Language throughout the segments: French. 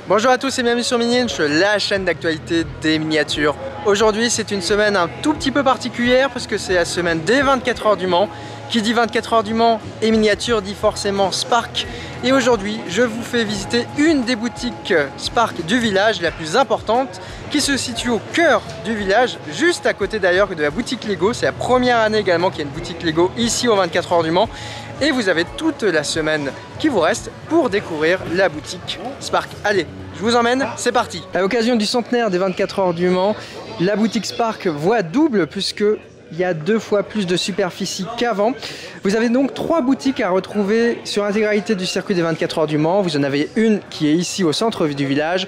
Bonjour à tous et bienvenue sur Mini-Inch, la chaîne d'actualité des miniatures. Aujourd'hui c'est une semaine un tout petit peu particulière parce que c'est la semaine des 24 heures du Mans. Qui dit 24 heures du Mans et miniature dit forcément Spark. Et aujourd'hui je vous fais visiter une des boutiques Spark du village, la plus importante, qui se situe au cœur du village, juste à côté d'ailleurs de la boutique Lego. C'est la première année également qu'il y a une boutique Lego ici aux 24 heures du Mans. Et vous avez toute la semaine qui vous reste pour découvrir la boutique Spark. Allez, je vous emmène, c'est parti. À l'occasion du centenaire des 24 heures du Mans, la boutique Spark voit double puisque il y a 2 fois plus de superficie qu'avant. Vous avez donc 3 boutiques à retrouver sur l'intégralité du circuit des 24 heures du Mans. Vous en avez une qui est ici au centre du village,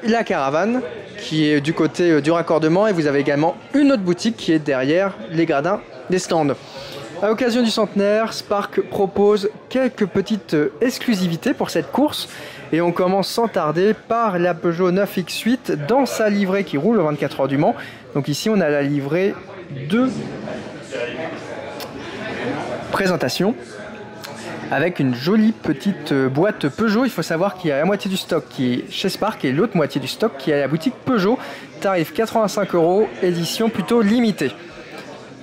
la Caravane, qui est du côté du raccordement, et vous avez également une autre boutique qui est derrière les gradins des stands. À l'occasion du centenaire, Spark propose quelques petites exclusivités pour cette course. Et on commence sans tarder par la Peugeot 9X8 dans sa livrée qui roule aux 24 heures du Mans. Donc ici on a la livrée de présentation avec une jolie petite boîte Peugeot. Il faut savoir qu'il y a la moitié du stock qui est chez Spark et l'autre moitié du stock qui est à la boutique Peugeot. Tarif 85 €, édition plutôt limitée.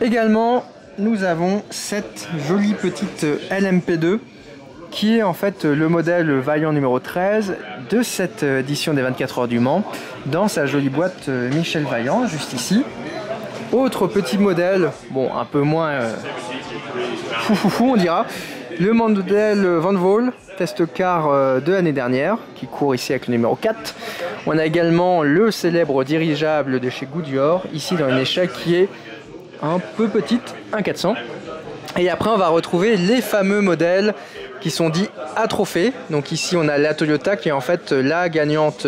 Également, nous avons cette jolie petite LMP2 qui est en fait le modèle Vaillant numéro 13 de cette édition des 24 heures du Mans dans sa jolie boîte Michel Vaillant, juste ici. Autre petit modèle, bon un peu moins fou on dira, le modèle Van Vol test car de l'année dernière qui court ici avec le numéro 4. On a également le célèbre dirigeable de chez Goodyear, ici dans une échelle qui est un peu petite, un 400. Et après on va retrouver les fameux modèles qui sont dits à trophée. Donc ici on a la Toyota qui est en fait la gagnante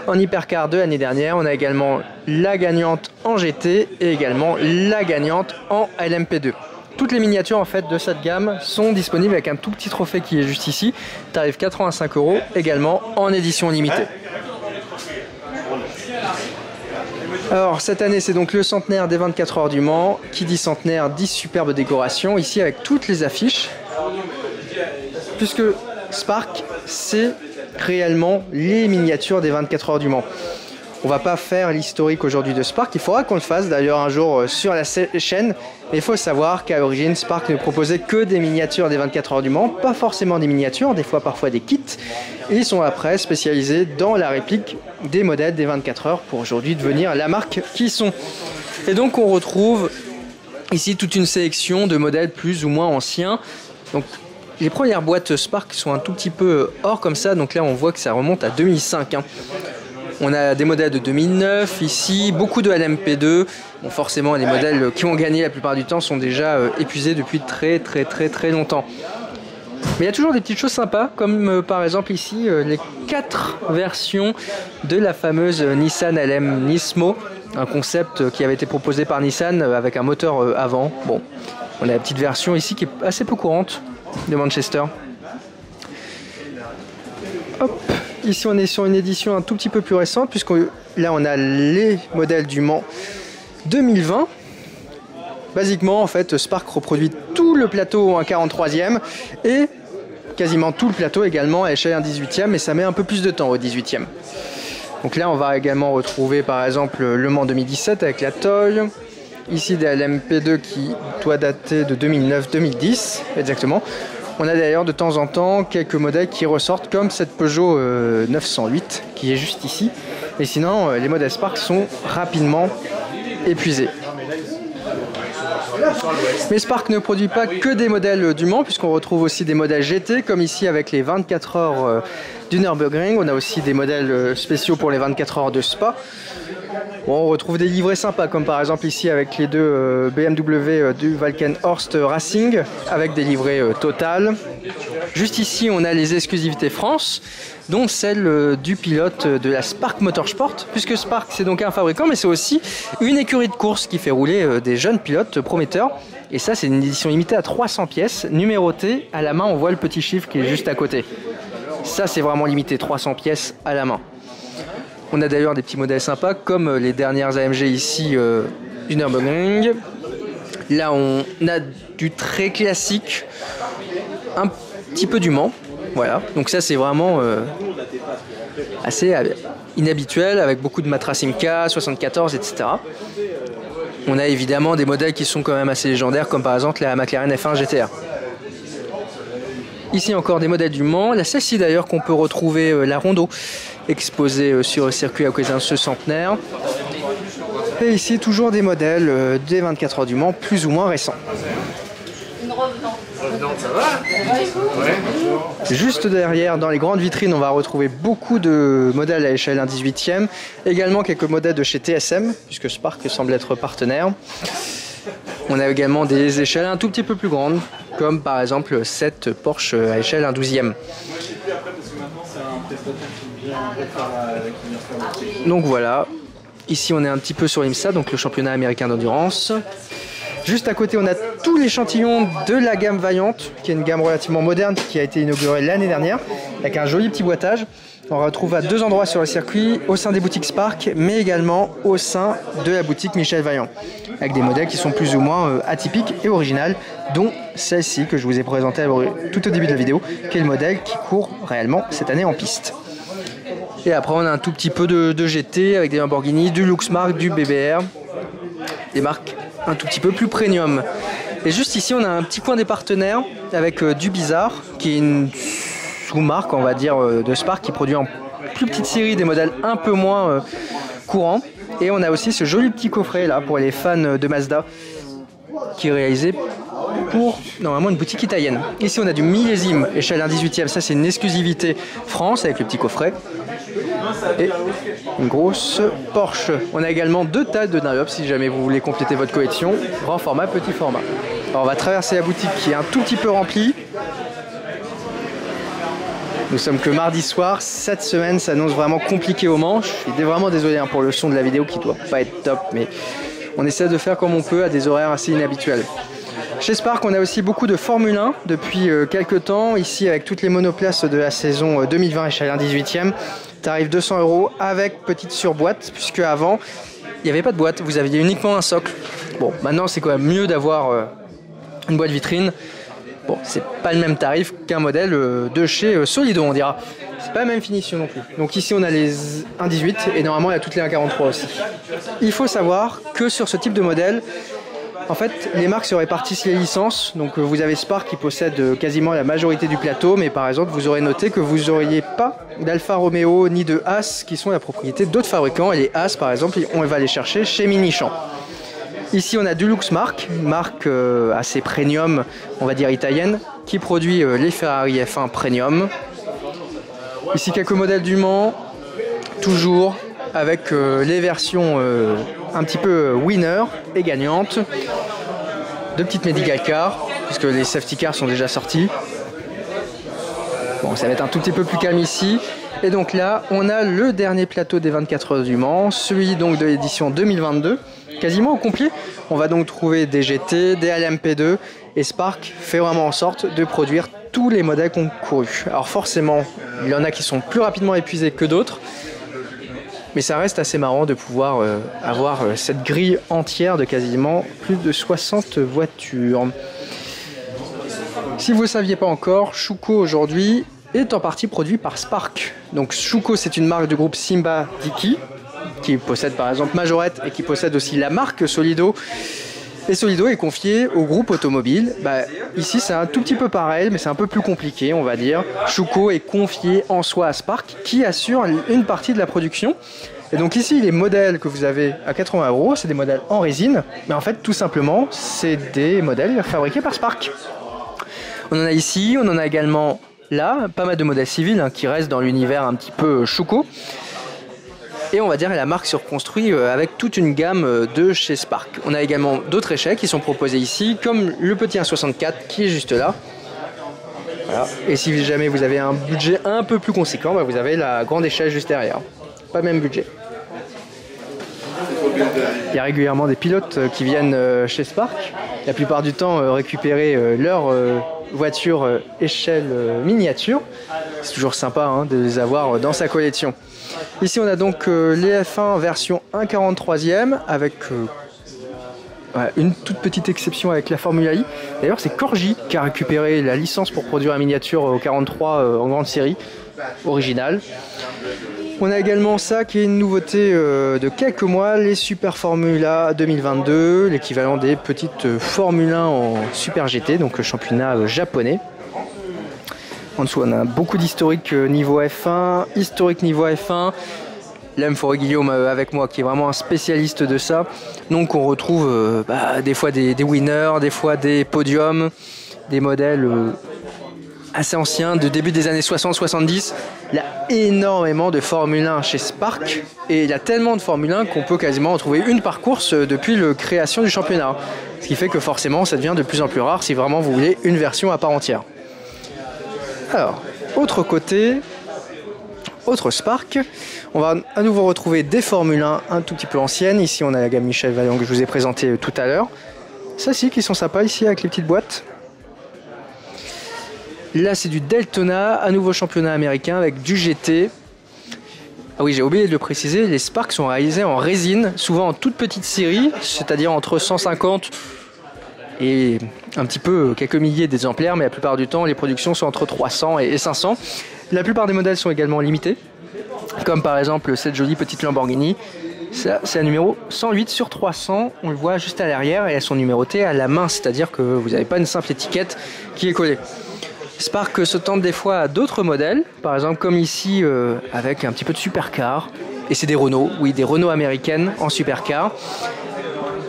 en hypercar de l'année dernière. On a également la gagnante en GT et également la gagnante en LMP2. Toutes les miniatures en fait de cette gamme sont disponibles avec un tout petit trophée qui est juste ici. Tarif 85 €, également en édition limitée. Alors cette année c'est donc le centenaire des 24 heures du Mans. Qui dit centenaire dit superbe décoration, ici avec toutes les affiches, puisque Spark c'est réellement les miniatures des 24 heures du Mans. On va pas faire l'historique aujourd'hui de Spark, il faudra qu'on le fasse d'ailleurs un jour sur la chaîne, mais il faut savoir qu'à l'origine Spark ne proposait que des miniatures des 24 heures du Mans, pas forcément des miniatures, des fois parfois des kits, et ils sont après spécialisés dans la réplique des modèles des 24 heures pour aujourd'hui devenir la marque qui sont. Et donc on retrouve ici toute une sélection de modèles plus ou moins anciens. Donc les premières boîtes Spark sont un tout petit peu hors comme ça, donc là on voit que ça remonte à 2005. On a des modèles de 2009 ici, beaucoup de LMP2. Bon, forcément les modèles qui ont gagné la plupart du temps sont déjà épuisés depuis très longtemps. Mais il y a toujours des petites choses sympas, comme par exemple ici les 4 versions de la fameuse Nissan LM Nismo, un concept qui avait été proposé par Nissan avec un moteur avant. Bon, on a la petite version ici qui est assez peu courante de Manchester. Hop, ici on est sur une édition un tout petit peu plus récente, puisque là on a les modèles du Mans 2020. Basiquement en fait Spark reproduit tout le plateau en 43e et quasiment tout le plateau également à l'échelle 1/18e, mais ça met un peu plus de temps au 18e. Donc là on va également retrouver par exemple le Mans 2017 avec la Toy. Ici des LMP2 qui doit dater de 2009-2010 exactement. On a d'ailleurs de temps en temps quelques modèles qui ressortent comme cette Peugeot 908 qui est juste ici. Et sinon les modèles Spark sont rapidement épuisés. Mais Spark ne produit pas que des modèles du Mans, puisqu'on retrouve aussi des modèles GT comme ici avec les 24 heures du Nürburgring. On a aussi des modèles spéciaux pour les 24 heures de Spa. Bon, on retrouve des livrets sympas comme par exemple ici avec les 2 BMW du Walkenhorst Racing avec des livrets Total. Juste ici on a les exclusivités France, dont celle du pilote de la Spark Motorsport, puisque Spark c'est donc un fabricant mais c'est aussi une écurie de course qui fait rouler des jeunes pilotes prometteurs. Et ça c'est une édition limitée à 300 pièces, numérotée à la main. On voit le petit chiffre qui est juste à côté. Ça c'est vraiment limité, 300 pièces à la main. On a d'ailleurs des petits modèles sympas comme les dernières AMG ici du Nürburgring. Là on a du très classique, un petit peu du Mans. Voilà, donc ça c'est vraiment assez inhabituel avec beaucoup de matras Simca, 74, etc. On a évidemment des modèles qui sont quand même assez légendaires, comme par exemple la McLaren F1 GTR. Ici encore des modèles du Mans, la celle-ci d'ailleurs qu'on peut retrouver, la Rondo, exposée sur le circuit à l'occasion de ce centenaire. Et ici toujours des modèles des 24 heures du Mans, plus ou moins récents. Ça va? Ouais. Juste derrière, dans les grandes vitrines, on va retrouver beaucoup de modèles à l'échelle 1/18e. Également quelques modèles de chez TSM, puisque Spark semble être partenaire. On a également des échelles un tout petit peu plus grandes, comme par exemple cette Porsche à échelle 1/12e. Donc voilà, ici on est un petit peu sur l'IMSA, donc le championnat américain d'endurance. Juste à côté, on a tout l'échantillon de la gamme Vaillant, qui est une gamme relativement moderne, qui a été inaugurée l'année dernière, avec un joli petit boîtage. On retrouve à deux endroits sur le circuit, au sein des boutiques Spark, mais également au sein de la boutique Michel Vaillant, avec des modèles qui sont plus ou moins atypiques et originales, dont celle-ci que je vous ai présentée tout au début de la vidéo, qui est le modèle qui court réellement cette année en piste. Et après, on a un tout petit peu de GT, avec des Lamborghini, du Luxmark, du BBR, des marques un tout petit peu plus premium. Et juste ici, on a un petit coin des partenaires avec du Bizarre, qui est une sous-marque, on va dire, de Spark, qui produit en plus petite série des modèles un peu moins courants. Et on a aussi ce joli petit coffret là pour les fans de Mazda, qui est réalisé pour normalement une boutique italienne. Ici, on a du millésime échelle 1/18e, ça c'est une exclusivité France avec le petit coffret. Et une grosse Porsche. On a également deux tailles de Dunlop si jamais vous voulez compléter votre collection. Grand format, petit format. Alors on va traverser la boutique qui est un tout petit peu remplie. Nous sommes que mardi soir. Cette semaine s'annonce vraiment compliquée au Mans. Je suis vraiment désolé pour le son de la vidéo qui doit pas être top, mais on essaie de faire comme on peut à des horaires assez inhabituels. Chez Spark, on a aussi beaucoup de Formule 1 depuis quelques temps. Ici, avec toutes les monoplaces de la saison 2020 échelle 1/18e, tarif 200 € avec petite surboîte, puisque avant, il n'y avait pas de boîte. Vous aviez uniquement un socle. Bon, maintenant, c'est quand même mieux d'avoir une boîte vitrine. Bon, c'est pas le même tarif qu'un modèle de chez Solido, on dira. C'est pas la même finition non plus. Donc ici, on a les 1/18 et normalement, il y a toutes les 1/43 aussi. Il faut savoir que sur ce type de modèle, en fait, les marques se répartissent les licences. Donc vous avez Spark qui possède quasiment la majorité du plateau, mais par exemple, vous aurez noté que vous n'auriez pas d'Alfa Romeo ni de Haas qui sont la propriété d'autres fabricants. Et les Haas, par exemple, on va les chercher chez Minichamp. Ici, on a du Luxmark, une marque assez premium, on va dire italienne, qui produit les Ferrari F1 Premium. Ici, quelques modèles du Mans, toujours avec les versions un petit peu winner et gagnantes. Deux petites medical cars, puisque les safety cars sont déjà sortis. Bon, ça va être un tout petit peu plus calme ici. Et donc là, on a le dernier plateau des 24 heures du Mans, celui donc de l'édition 2022, quasiment au complet. On va donc trouver des GT, des LMP2, et Spark fait vraiment en sorte de produire tous les modèles concourus. Alors forcément, il y en a qui sont plus rapidement épuisés que d'autres, mais ça reste assez marrant de pouvoir avoir cette grille entière de quasiment plus de 60 voitures. Si vous ne saviez pas encore, Schuco aujourd'hui est en partie produit par Spark. Donc Schuco, c'est une marque du groupe Simba Dickey, qui possède par exemple Majorette et qui possède aussi la marque Solido. Et Solido est confié au groupe automobile. Ici, c'est un tout petit peu pareil, mais c'est un peu plus compliqué, on va dire. Schuco est confié en soi à Spark, qui assure une partie de la production. Et donc ici, les modèles que vous avez à 80 €, c'est des modèles en résine. Mais en fait, tout simplement, c'est des modèles fabriqués par Spark. On en a ici, on en a également là, pas mal de modèles civils qui restent dans l'univers un petit peu Schuco. Et on va dire que la marque se reconstruit avec toute une gamme de chez Spark. On a également d'autres échelles qui sont proposés ici, comme le petit 1.64 qui est juste là. Voilà. Et si jamais vous avez un budget un peu plus conséquent, vous avez la grande échelle juste derrière. Pas le même budget. Il y a régulièrement des pilotes qui viennent chez Spark, la plupart du temps récupérer leur voiture échelle miniature. C'est toujours sympa de les avoir dans sa collection. Ici on a donc les F1 version 1/43e avec une toute petite exception avec la Formula I. D'ailleurs c'est Corgi qui a récupéré la licence pour produire la miniature au 43 en grande série originale. On a également ça qui est une nouveauté de quelques mois, les Super Formula 2022, l'équivalent des petites Formule 1 en Super GT, donc le championnat japonais. En dessous, on a beaucoup d'historique niveau F1, historique niveau F1. Là, il me faudrait Guillaume avec moi qui est vraiment un spécialiste de ça. Donc on retrouve des fois des winners, des fois des podiums, des modèles assez anciens de début des années 60-70. Il y a énormément de Formule 1 chez Spark et il y a tellement de Formule 1 qu'on peut quasiment en trouver une par course depuis la création du championnat. Ce qui fait que forcément ça devient de plus en plus rare si vraiment vous voulez une version à part entière. Alors, autre côté, autre Spark, on va à nouveau retrouver des Formule 1 un tout petit peu anciennes. Ici on a la gamme Michel Vaillant que je vous ai présenté tout à l'heure. Celles-ci qui sont sympas ici avec les petites boîtes. Là, c'est du Daytona, à nouveau championnat américain avec du GT. Ah oui, j'ai oublié de le préciser, les Sparks sont réalisés en résine, souvent en toute petite série, c'est-à-dire entre 150 et un petit peu quelques milliers d'exemplaires, mais la plupart du temps, les productions sont entre 300 et 500. La plupart des modèles sont également limités, comme par exemple cette jolie petite Lamborghini. Ça, c'est un numéro 108 sur 300, on le voit juste à l'arrière et elles sont numérotées à la main, c'est-à-dire que vous n'avez pas une simple étiquette qui est collée. Spark se tente des fois à d'autres modèles, par exemple comme ici avec un petit peu de supercar, et c'est des Renault, oui des Renault américaines en supercar,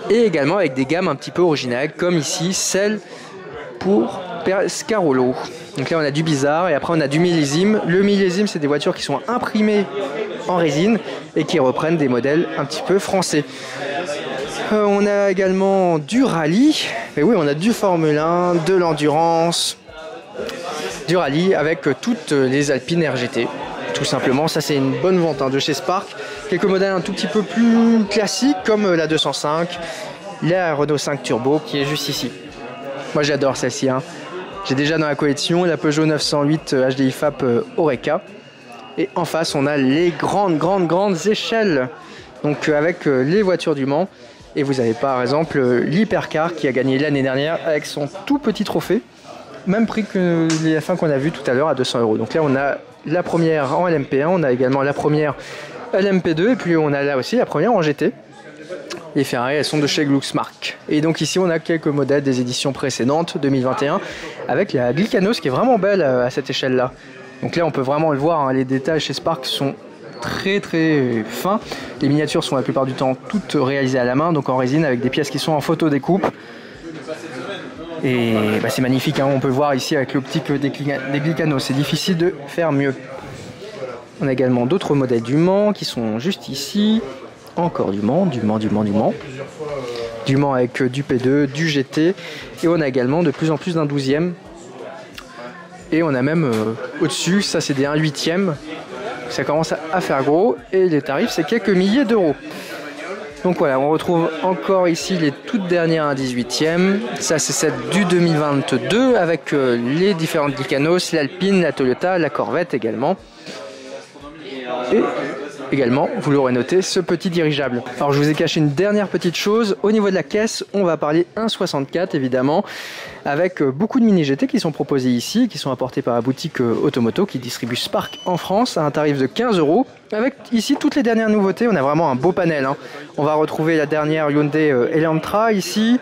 et également avec des gammes un petit peu originales comme ici celle pour Pescarolo. Donc là on a du bizarre et après on a du millésime. Le millésime c'est des voitures qui sont imprimées en résine et qui reprennent des modèles un petit peu français. On a également du rallye, mais oui on a du Formule 1, de l'endurance, du rallye avec toutes les Alpine RGT. Tout simplement, ça c'est une bonne vente de chez Spark. Quelques modèles un tout petit peu plus classiques comme la 205, la Renault 5 Turbo qui est juste ici. Moi j'adore celle-ci. J'ai déjà dans la collection la Peugeot 908 HDI FAP Oreca. Et en face on a les grandes échelles. Donc avec les voitures du Mans. Et vous avez par exemple l'Hypercar qui a gagné l'année dernière avec son tout petit trophée. Même prix que les F1 qu'on a vu tout à l'heure à 200 €. Donc là on a la première en LMP1, on a également la première LMP2 et puis on a là aussi la première en GT. Les Ferrari elles sont de chez Glucksmark. Et donc ici on a quelques modèles des éditions précédentes 2021 avec la Glycanos qui est vraiment belle à cette échelle là. Donc là on peut vraiment le voir, les détails chez Spark sont très fins. Les miniatures sont la plupart du temps toutes réalisées à la main, donc en résine avec des pièces qui sont en photo découpe. Et c'est magnifique, on peut le voir ici avec l'optique des Glycanos, c'est difficile de faire mieux. On a également d'autres modèles du Mans qui sont juste ici. Encore du Mans. Du Mans avec du P2, du GT. Et on a également de plus en plus d'un 12e. Et on a même au-dessus, ça c'est des 1/8e. Ça commence à faire gros. Et les tarifs c'est quelques milliers d'euros. Donc voilà, on retrouve encore ici les toutes dernières 1/18e. Ça c'est celle du 2022 avec les différentes Glycanos, l'Alpine, la Toyota, la Corvette également. Et également, vous l'aurez noté, ce petit dirigeable. Alors je vous ai caché une dernière petite chose. Au niveau de la caisse, on va parler 1.64 évidemment, avec beaucoup de mini GT qui sont proposés ici, qui sont apportés par la boutique Automoto qui distribue Spark en France à un tarif de 15 €. Avec ici toutes les dernières nouveautés, on a vraiment un beau panel. On va retrouver la dernière Hyundai Elantra ici,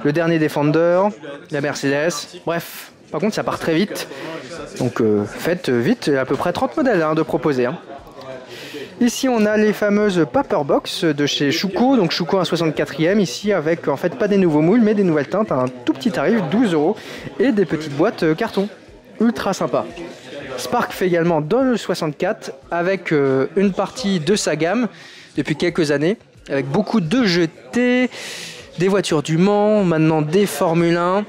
le dernier Defender, la Mercedes, bref. Par contre ça part très vite, donc faites vite, à peu près 30 modèles de proposer. Ici on a les fameuses Paperbox de chez Schuco, donc Schuco 1/64e ici avec en fait pas des nouveaux moules mais des nouvelles teintes à un tout petit tarif, 12 € et des petites boîtes carton, ultra sympa. Spark fait également dans le 64 avec une partie de sa gamme depuis quelques années avec beaucoup de GT, des voitures du Mans, maintenant des Formule 1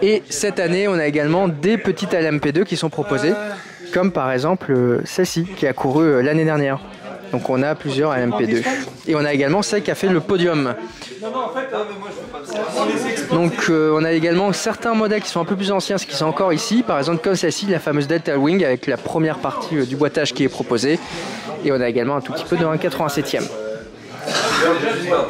et cette année on a également des petites LMP2 qui sont proposées. Comme par exemple celle-ci qui a couru l'année dernière. Donc on a plusieurs LMP2. Et on a également celle qui a fait le podium. Donc on a également certains modèles qui sont un peu plus anciens, ce qui sont encore ici. Par exemple comme celle-ci, la fameuse Delta Wing avec la première partie du boîtage qui est proposée. Et on a également un tout petit peu de 1/87e.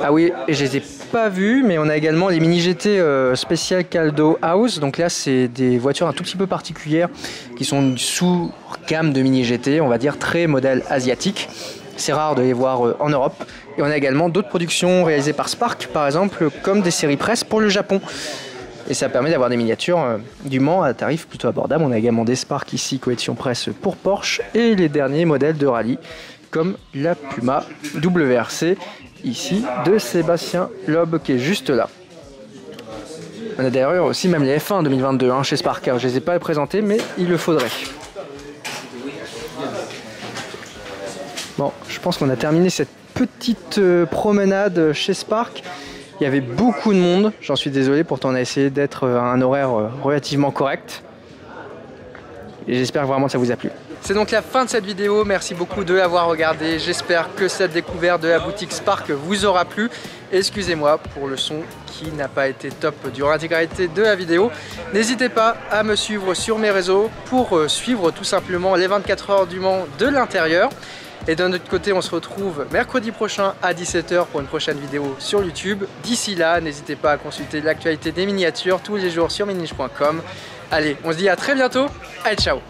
Ah oui, et je les ai pas vu, mais on a également les mini GT spécial Caldo House. Donc là, c'est des voitures un tout petit peu particulières qui sont sous gamme de mini GT, on va dire très modèle asiatique. C'est rare de les voir en Europe. Et on a également d'autres productions réalisées par Spark, par exemple, comme des séries presse pour le Japon. Et ça permet d'avoir des miniatures du Mans à tarif plutôt abordable. On a également des Spark ici, coédition presse pour Porsche, et les derniers modèles de rallye, comme la Puma WRC, ici, de Sébastien Loeb, qui est juste là. On a d'ailleurs aussi même les F1 2022 chez Spark. Je ne les ai pas présentés, mais il le faudrait. Bon, je pense qu'on a terminé cette petite promenade chez Spark. Il y avait beaucoup de monde, j'en suis désolé, pourtant on a essayé d'être à un horaire relativement correct. Et j'espère vraiment que ça vous a plu. C'est donc la fin de cette vidéo, merci beaucoup de l'avoir regardé. J'espère que cette découverte de la boutique Spark vous aura plu. Excusez-moi pour le son qui n'a pas été top durant l'intégralité de la vidéo. N'hésitez pas à me suivre sur mes réseaux pour suivre tout simplement les 24 heures du Mans de l'intérieur. Et d'un autre côté, on se retrouve mercredi prochain à 17 h pour une prochaine vidéo sur YouTube. D'ici là, n'hésitez pas à consulter l'actualité des miniatures tous les jours sur miniche.com. Allez, on se dit à très bientôt. Allez, ciao!